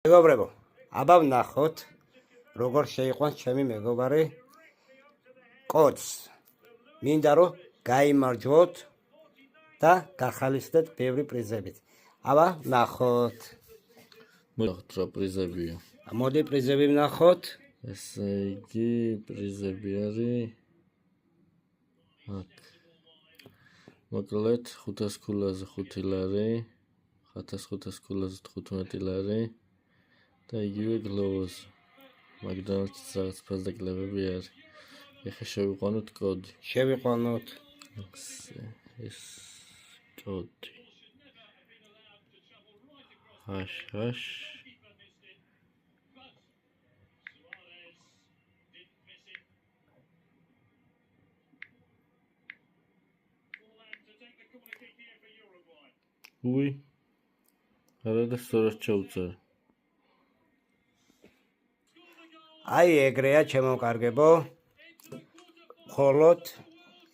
მეგობრებო, აბა ვნახოთ, როგორ შეიყვანს ჩემი მეგობარი კოდს. მინდა რომ გაიმარჯვოთ და გახალისდეთ ბევრი პრიზებით. აბა ვნახოთ. მოხდ რა პრიზებია. მოდი პრიზები ვნახოთ. ესე იგი პრიზები არის აქ. მოკლედ 500 ქულაზე 5 ლარი, 1500 ქულაზე 15 ლარი და იგივე გლოვოს. მაგდანაც რაღაც ფასდაკლებები არის. ეხლა შევიყვანოთ კოდი. შევიყვანოთ. ეს კოდი. ჰაშ უი არა და სწორად ჩაუწერე. აი ეგრეა ჩემომკარგებო. მხოლოდ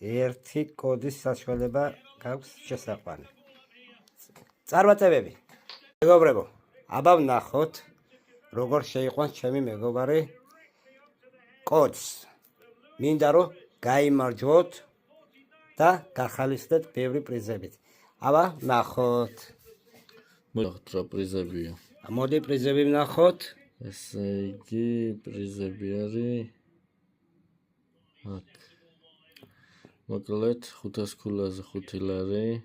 ერთი კოდის საშუალება გაქვს შესაყვანი. წარმატებები. მეგობრებო, აბა ვნახოთ, როგორ შეიყვანს ჩემი მეგობარი კოდს. მინდა რომ გაიმარჯვოთ და გახალისდეთ ბევრი პრიზებით. აბა ვნახოთ. მოხდ რა პრიზებია. მოდი პრიზები ვნახოთ. ესე იგი პრიზები არის აქ. მოკლედ 500 ქულაზე 5 ლარი,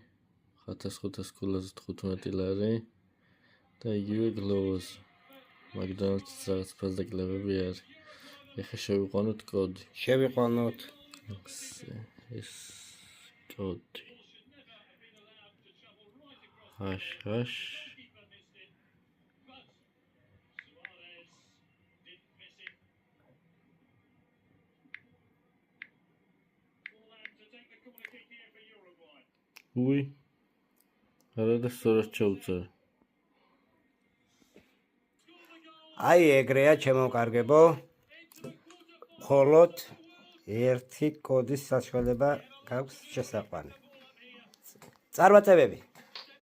1500 ქულაზე 15 ლარი და იგივე გლოვოს. მაგდანაც რაღაც ფასდაკლებები არის. ეხლა შევიყვანოთ კოდი. შევიყვანოთ. ეს კოდი. ჰაშ უი არა და სწორად ჩაუწერე. აი ეგრეა ჩემომკარგებო. მხოლოდ ერთი კოდის საშუალება გაქვს შესაყვანი. წარმატებები.